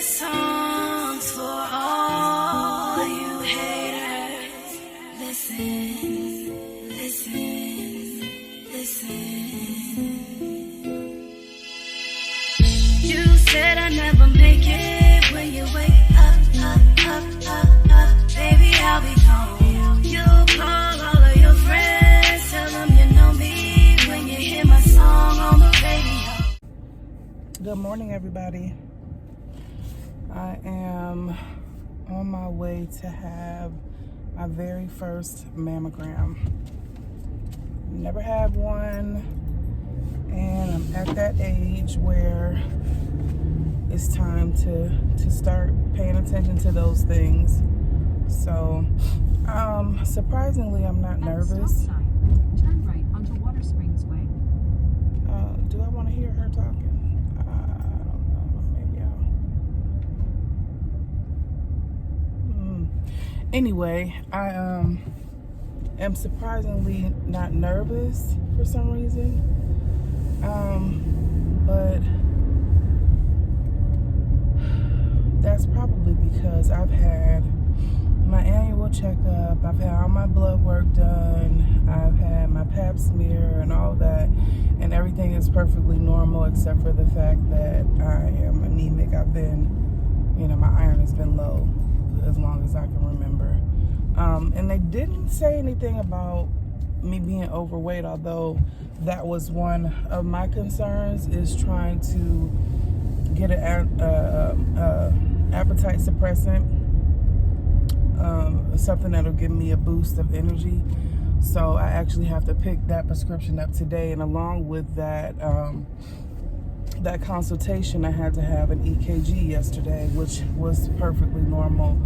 This song's for all you haters. Listen, listen, listen. You said I never make it when you wake up. Baby, I'll be gone. You call all of your friends, tell them you know me when you hear my song on the radio. Good morning, everybody. I am on my way to have my very first mammogram. Never had one, and I'm at that age where it's time to start paying attention to those things. So, surprisingly, I'm not nervous. Turn right onto Water Springs Way. Do I want to hear her talking? I don't know. Maybe I'll. Anyway, I am surprisingly not nervous for some reason. But that's probably because I've had my annual checkup, I've had all my blood work done, I've had my pap smear and all that, and everything is perfectly normal except for the fact that I am anemic. I've been, my iron has been low as long as I can remember. And they didn't say anything about me being overweight, although that was one of my concerns, is trying to get an appetite suppressant, something that'll give me a boost of energy. So I actually have to pick that prescription up today, and along with that that consultation, I had to have an EKG yesterday, which was perfectly normal.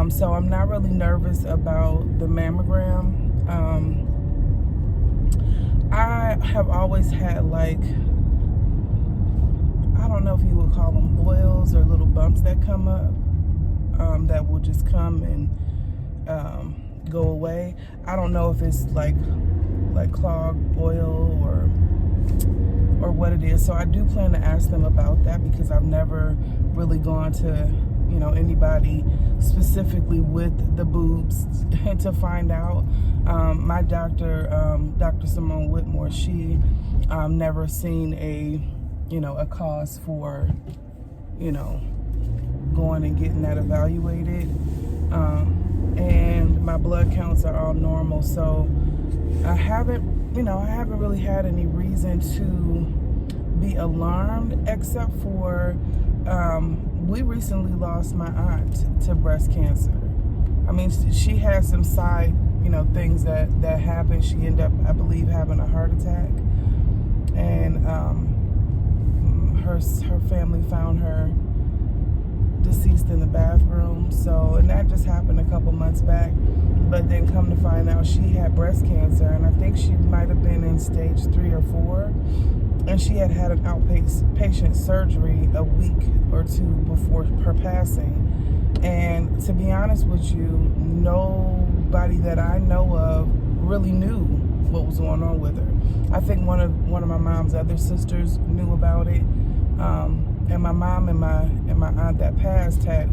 So I'm not really nervous about the mammogram. I have always had, I don't know if you would call them boils or little bumps that come up, that will just come and go away. I don't know if it's like clogged oil or what it is. So I do plan to ask them about that, because I've never really gone to anybody specifically with the boobs to find out. My doctor, Dr. Simone Whitmore, she never seen a cause for going and getting that evaluated, and my blood counts are all normal, so I haven't really had any reason to be alarmed, except for we recently lost my aunt to breast cancer. I mean, she had some side things that happened. She ended up, I believe, having a heart attack, and her family found her deceased in the bathroom. So, and that just happened a couple months back. But then come to find out, she had breast cancer, and I think she might have been in stage 3 or 4. And she had an outpatient surgery a week or two before her passing. And to be honest with you, nobody that I know of really knew what was going on with her. I think one of my mom's other sisters knew about it. And my mom and my aunt that passed had,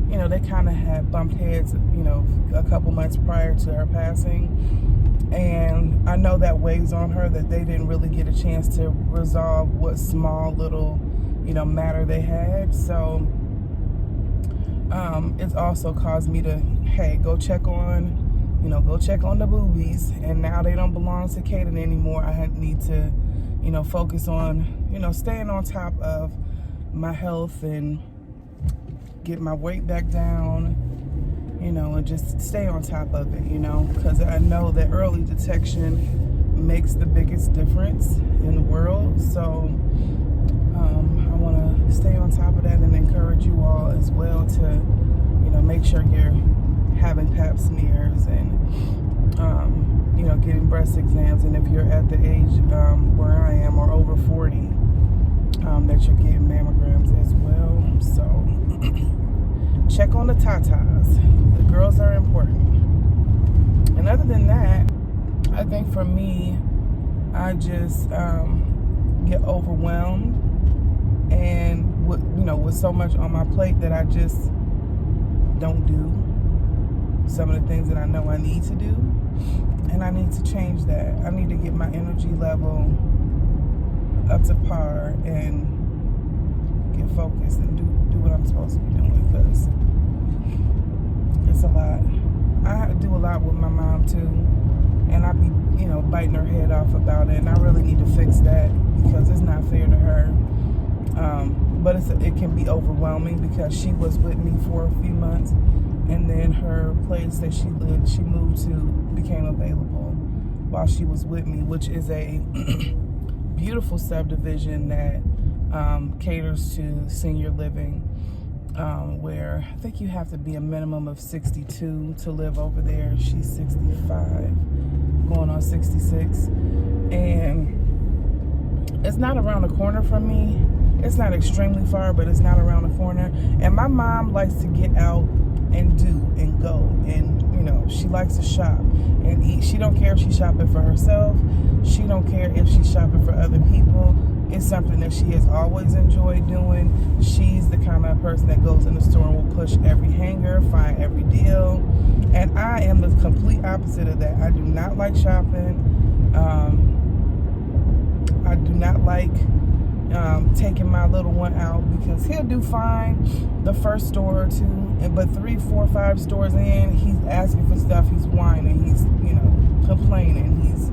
they kind of had bumped heads, a couple months prior to her passing. And I know that weighs on her, that they didn't really get a chance to resolve what small little, matter they had. So it's also caused me to, hey, go check on the boobies. And now they don't belong to Kaden anymore. I need to, focus on, staying on top of my health and get my weight back down, and just stay on top of it, because I know that early detection makes the biggest difference in the world. So I want to stay on top of that and encourage you all as well to, make sure you're having pap smears and, getting breast exams. And if you're at the age where I am, or over 40, that you're getting mammograms as well. So check on the tatas. The girls are important. And other than that, I think for me, I just get overwhelmed, and with so much on my plate that I just don't do some of the things that I know I need to do. And I need to change that. I need to get my energy level up to par and get focused and do what I'm supposed to be doing, because it's a lot. I do a lot with my mom too, and I be, biting her head off about it, and I really need to fix that because it's not fair to her. But it can be overwhelming because she was with me for a few months, and then her place that she moved to became available while she was with me, which is a beautiful subdivision that caters to senior living, where I think you have to be a minimum of 62 to live over there. She's 65, going on 66, and it's not around the corner from me. It's not extremely far, but it's not around the corner. And my mom likes to get out and do and go, and she likes to shop and eat. She don't care if she's shopping for herself. She don't care if she's shopping for other people. It's something that she has always enjoyed doing. She's the kind of person that goes in the store and will push every hanger, find every deal. And I am the complete opposite of that. I do not like shopping. I do not like taking my little one out, because he'll do fine the first store or two, but 3, 4, 5 stores in, he's asking for stuff, he's whining, he's complaining, he's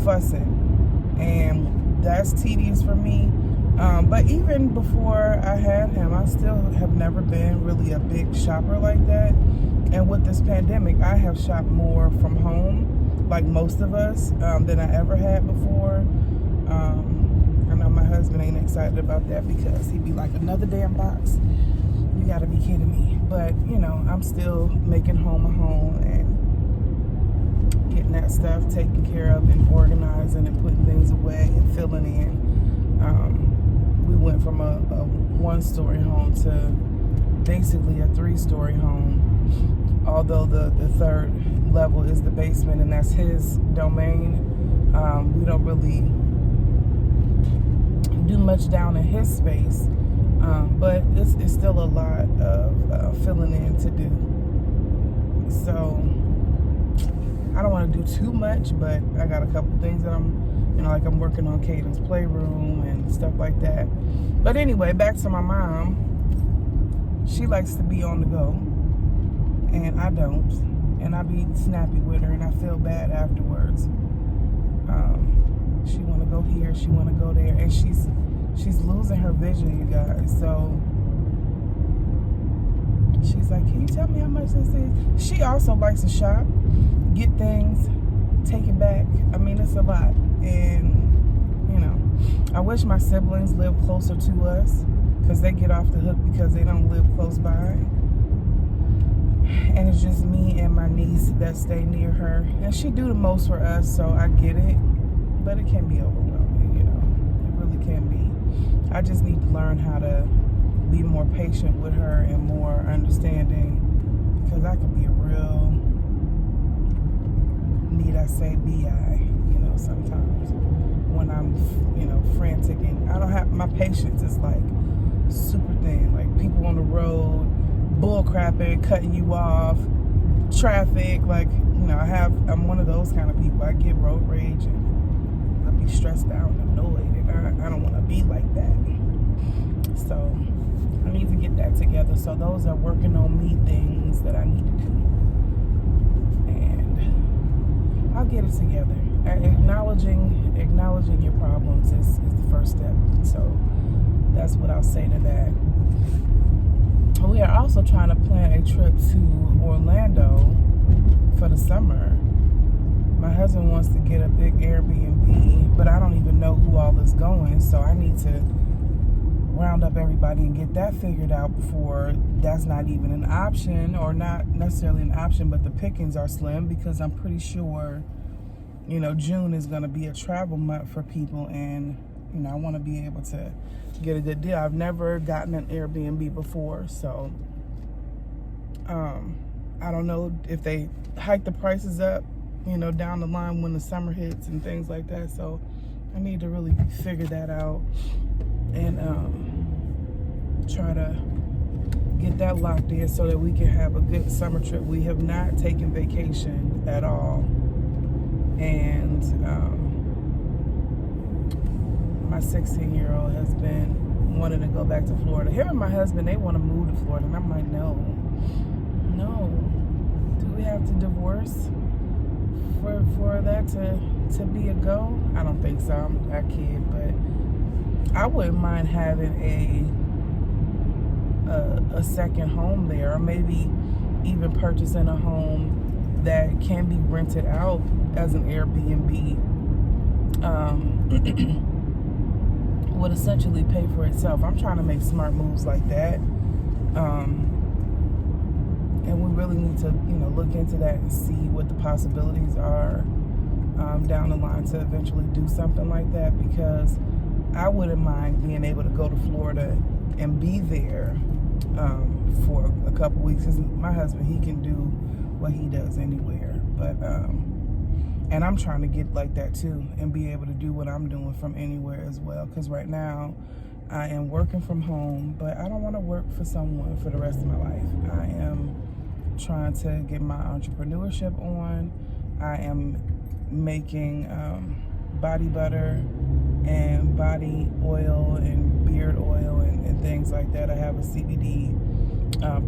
fussing, and that's tedious for me. But even before I had him, I still have never been really a big shopper like that. And with this pandemic, I have shopped more from home, like most of us, than I ever had before. I know my husband ain't excited about that because he'd be like, another damn box? You gotta be kidding me. But, I'm still making home a home and getting that stuff taken care of and organizing and putting things away and filling in. We went from a 1-story home to basically a 3-story home, although the third level is the basement, and that's his domain. We don't really do much down in his space, but it's still a lot of filling in to do. So I don't want to do too much, but I got a couple things that I'm working on Caden's playroom and stuff like that. But anyway, back to my mom. She likes to be on the go, and I don't, and I be snappy with her, and I feel bad afterwards. She want to go here, she want to go there, and she's losing her vision, you guys. So she's like, can you tell me how much this is? She also likes to shop, get things, take it back. I mean, it's a lot. And I wish my siblings lived closer to us, because they get off the hook because they don't live close by. And it's just me and my niece that stay near her, and she do the most for us, so I get it. But it can be overwhelming, it really can be. I just need to learn how to be more patient with her and more understanding, because I can be a real, need I say, BI, sometimes when I'm, frantic, and I don't have, my patience is like super thin, like people on the road, bull crapping, cutting you off, traffic, like, I'm one of those kind of people. I get road rage and be stressed out and annoyed, and I don't want to be like that. So I need to get that together. So those are working on me things that I need to do, and I'll get it together. Acknowledging your problems is the first step. So that's what I'll say to that. We are also trying to plan a trip to Orlando for the summer. My husband wants to get a big Airbnb, but I don't even know who all is going, so I need to round up everybody and get that figured out before that's not even an option, or not necessarily an option, but the pickings are slim, because I'm pretty sure, June is going to be a travel month for people, and, I want to be able to get a good deal. I've never gotten an Airbnb before, so I don't know if they hike the prices up, down the line when the summer hits and things like that. So I need to really figure that out and try to get that locked in so that we can have a good summer trip. We have not taken vacation at all. And my 16-year-old has been wanting to go back to Florida. Him and my husband, they want to move to Florida. And I'm like, no. Do we have to divorce for that to be a go? I don't think so. I kid, but I wouldn't mind having a second home there, or maybe even purchasing a home that can be rented out as an Airbnb. Would essentially pay for itself. I'm trying to make smart moves like that, and we really need to, look into that and see what the possibilities are down the line to eventually do something like that, because I wouldn't mind being able to go to Florida and be there for a couple weeks. Cause my husband, he can do what he does anywhere, but and I'm trying to get like that too, and be able to do what I'm doing from anywhere as well. Because right now I am working from home, but I don't want to work for someone for the rest of my life. I am trying to get my entrepreneurship on. I am making body butter and body oil and beard oil and things like that. I have a CBD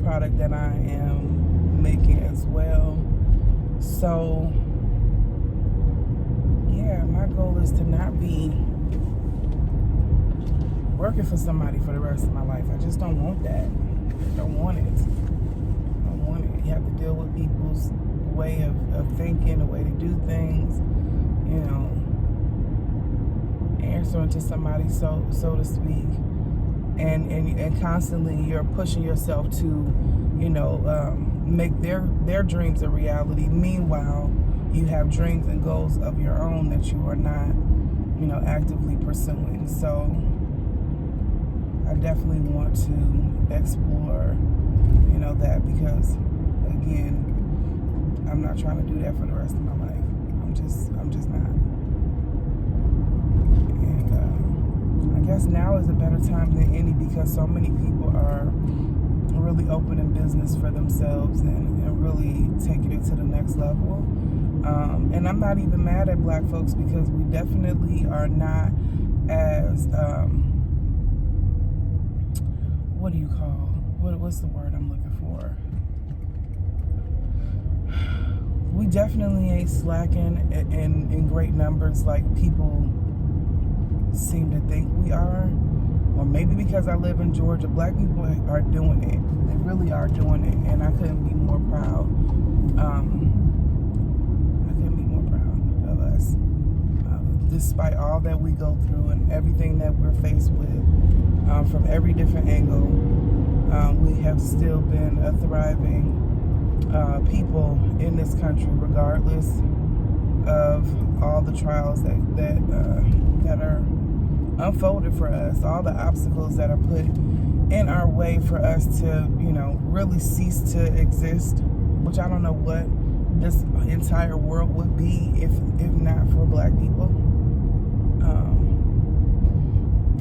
product that I am making as well. So yeah, my goal is to not be working for somebody for the rest of my life. I just don't want that. I don't want it. You have to deal with people's way of thinking, the way to do things, answering to somebody, so to speak, and constantly you're pushing yourself to, make their dreams a reality. Meanwhile, you have dreams and goals of your own that you are not, actively pursuing. So I definitely want to explore, that, because again, I'm not trying to do that for the rest of my life. I'm just not. And I guess now is a better time than any, because so many people are really opening business for themselves and really taking it to the next level. And I'm not even mad at black folks, because we definitely are not as, what's the word I'm looking for? We definitely ain't slacking in great numbers like people seem to think we are. Or maybe because I live in Georgia, black people are doing it. They really are doing it, and I couldn't be more proud. Of us. Despite all that we go through and everything that we're faced with, from every different angle, we have still been a thriving people in this country, regardless of all the trials that are unfolded for us, all the obstacles that are put in our way for us to, really cease to exist, which I don't know what this entire world would be if not for black people.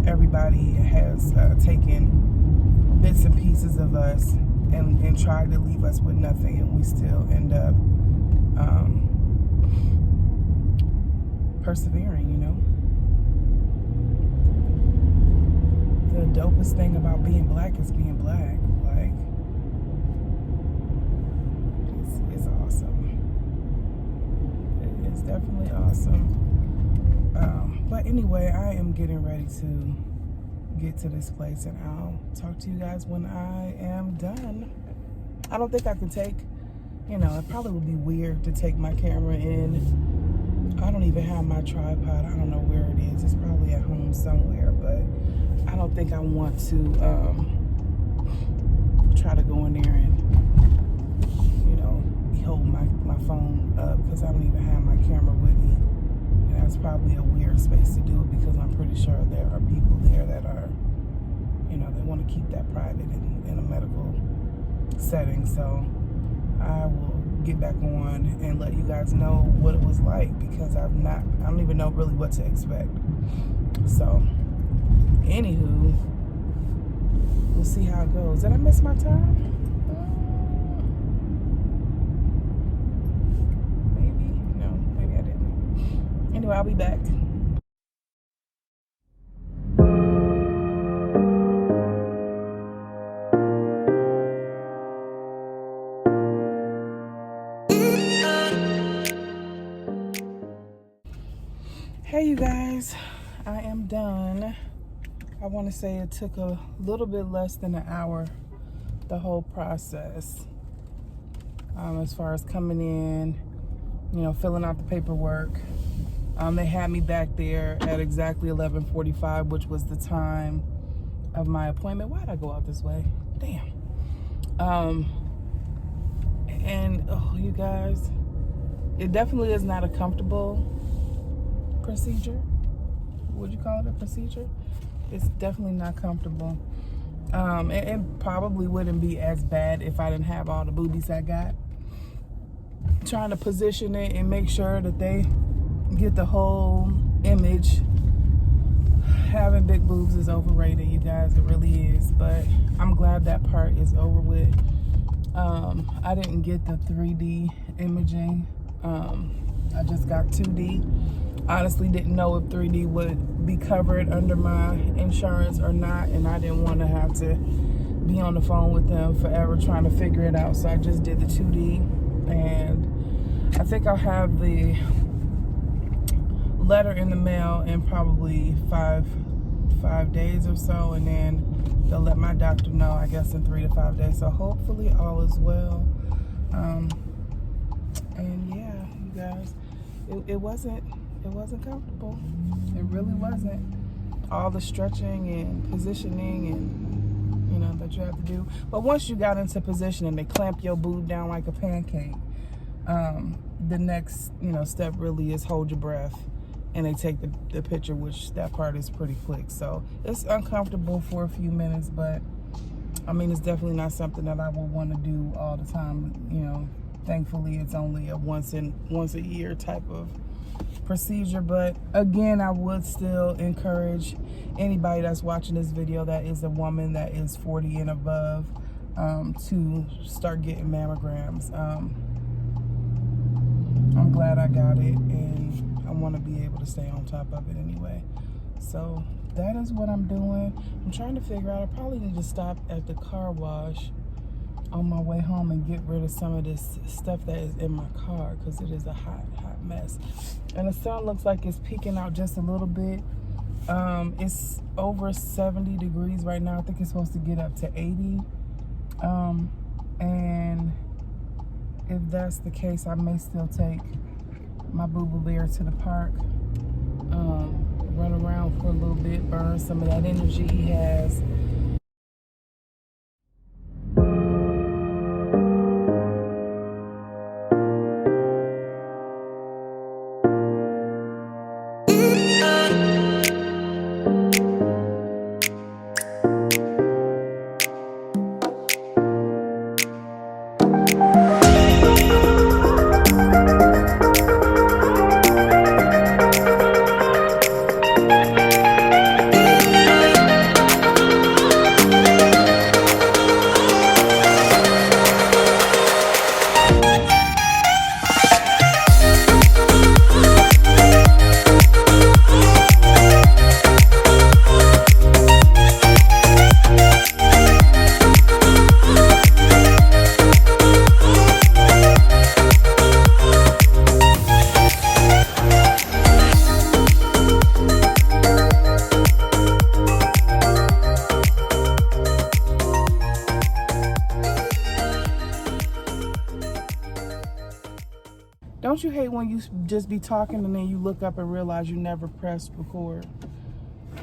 Everybody has taken bits and pieces of us and tried to leave us with nothing, and we still end up persevering, The dopest thing about being black is being black. Like, it's awesome. It's definitely awesome. But anyway, I am getting ready to get to this place, and I'll talk to you guys when I am done. I don't think I can take, it probably would be weird to take my camera in. I don't even have my tripod. I don't know where it is. It's probably at home somewhere, but I don't think I want to try to go in there and, hold my phone up, because I don't even have my camera with me. And that's probably a weird space to do it, because I'm pretty sure there are people there that are, they want to keep that private in a medical setting. So I will get back on and let you guys know what it was like, because I don't even know really what to expect. So anywho, we'll see how it goes. Did I miss my turn? Maybe. No, maybe I didn't. Anyway, I'll be back. Hey, you guys. I am done. I want to say it took a little bit less than an hour, the whole process. As far as coming in, filling out the paperwork. They had me back there at exactly 11:45, which was the time of my appointment. Why'd I go out this way? Damn. And oh, you guys, it definitely is not a comfortable procedure. Would you call it a procedure? It's definitely not comfortable. It probably wouldn't be as bad if I didn't have all the boobies I got. Trying to position it and make sure that they get the whole image. Having big boobs is overrated, you guys. It really is. But I'm glad that part is over with. I didn't get the 3D imaging. I just got 2D. Honestly didn't know if 3D would be covered under my insurance or not, and I didn't want to have to be on the phone with them forever trying to figure it out, so I just did the 2D. And I think I'll have the letter in the mail in probably five days or so, and then they'll let my doctor know, I guess, in 3 to 5 days. So hopefully all is well. And yeah, you guys, it wasn't comfortable. It really wasn't. All the stretching and positioning and that you have to do. But once you got into position and they clamp your boob down like a pancake, the next step really is hold your breath, and they take the picture, which that part is pretty quick. So it's uncomfortable for a few minutes, but I mean, it's definitely not something that I would want to do all the time. Thankfully it's only a once a year type of procedure. But again, I would still encourage anybody that's watching this video that is a woman that is 40 and above to start getting mammograms. I'm glad I got it, and I want to be able to stay on top of it anyway. So that is what I'm doing. I'm trying to figure out, I probably need to stop at the car wash on my way home and get rid of some of this stuff that is in my car, because it is a hot mess. And the sun looks like it's peeking out just a little bit. It's over 70 degrees right now. I think it's supposed to get up to 80. And if that's the case, I may still take my boo-boo bear to the park, run around for a little bit, burn some of that energy he has. Don't you hate when you just be talking and then you look up and realize you never pressed record?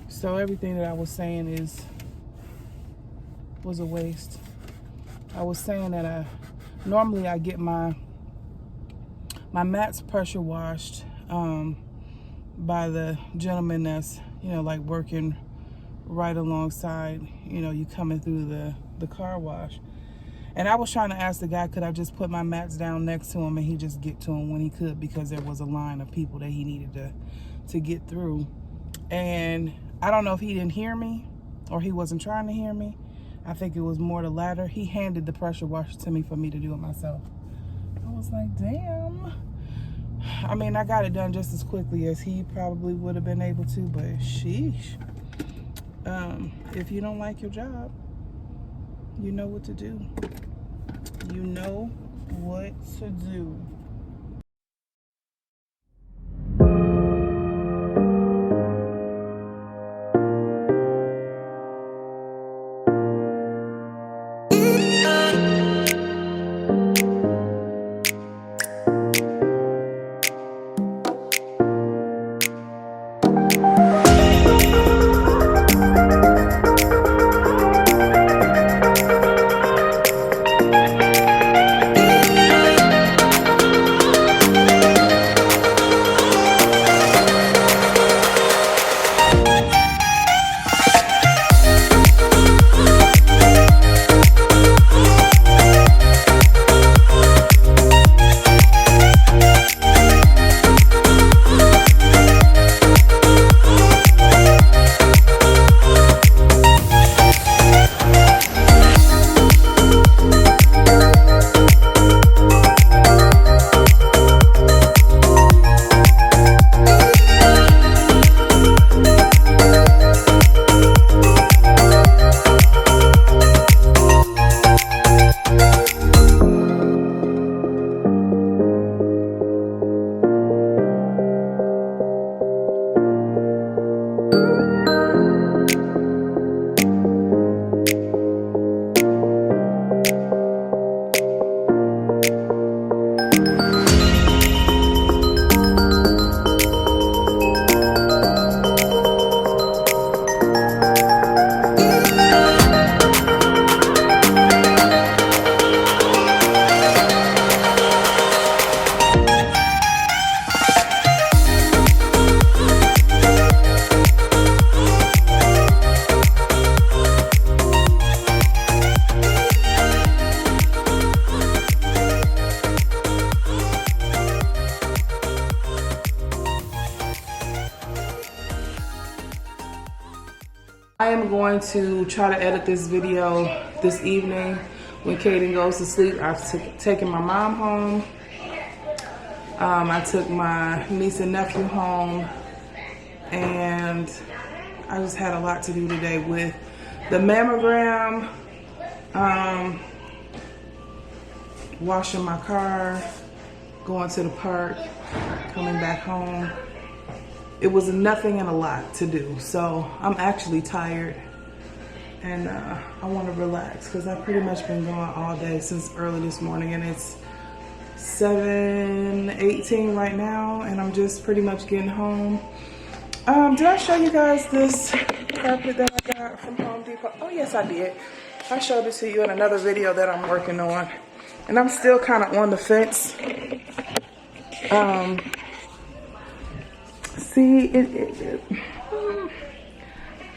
So everything that I was saying was a waste. I was saying that normally I get my mats pressure washed by the gentleman that's like working right alongside you coming through the car wash. And I was trying to ask the guy, could I just put my mats down next to him and he just get to him when he could, because there was a line of people that he needed to get through. And I don't know if he didn't hear me or he wasn't trying to hear me, I think it was more the latter. He handed the pressure washer to me for me to do it myself. I was like, damn. I mean, I got it done just as quickly as he probably would have been able to, but sheesh. If you don't like your job, you know what to do. You know what to do. I am going to try to edit this video this evening when Kaden goes to sleep. I've taken my mom home. I took my niece and nephew home, and I just had a lot to do today with the mammogram, washing my car, going to the park, coming back home. It was nothing and a lot to do, so I'm actually tired, and I want to relax because I've pretty much been going all day since early this morning, and it's 7:18 right now, and I'm just pretty much getting home. Did I show you guys this carpet that I got from Home Depot? Oh yes, I did. I showed it to you in another video that I'm working on, and I'm still kind of on the fence. See,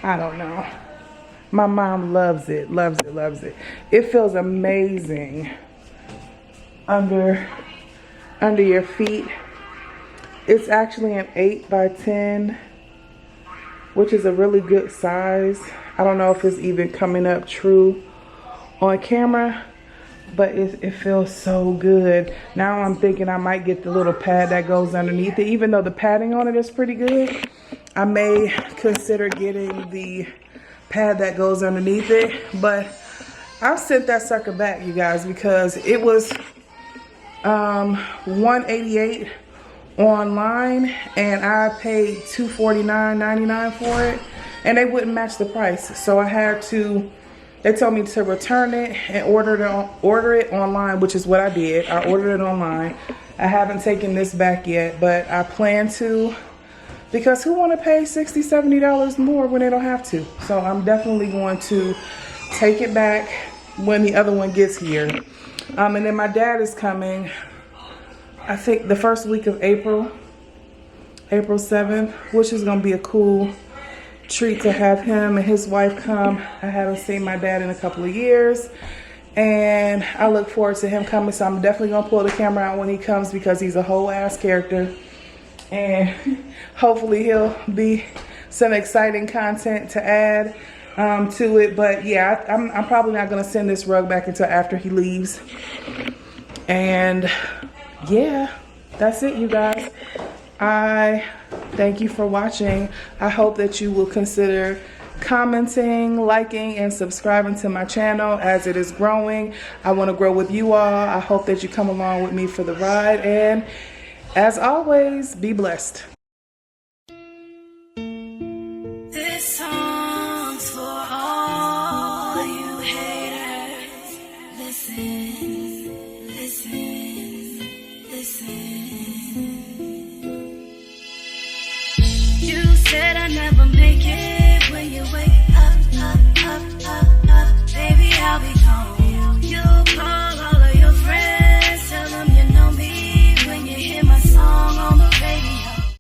I don't know. My mom loves it, loves it, loves it. It feels amazing under your feet. It's actually an 8 by 10, which is a really good size. I don't know if it's even coming up true on camera, but it feels so good. Now I'm thinking I might get the little pad that goes underneath it. Even though the padding on it is pretty good, I may consider getting the pad that goes underneath it. But I've sent that sucker back, you guys, because it was $188 online, and I paid $249.99 for it, and they wouldn't match the price. So I had to. They told me to return it and order it online, which is what I did. I ordered it online. I haven't taken this back yet, but I plan to, because who want to pay $60, $70 more when they don't have to? So I'm definitely going to take it back when the other one gets here. And then my dad is coming, I think the first week of April 7th, which is going to be a cool treat to have him and his wife come. I haven't seen my dad in a couple of years, and I look forward to him coming, so I'm definitely gonna pull the camera out when he comes because he's a whole ass character, and hopefully he'll be some exciting content to add. to it. But yeah, I'm probably not gonna send this rug back until after he leaves. And yeah, that's it, you guys. I thank you for watching. I hope that you will consider commenting, liking, and subscribing to my channel as it is growing. I want to grow with you all. I hope that you come along with me for the ride. And as always, be blessed.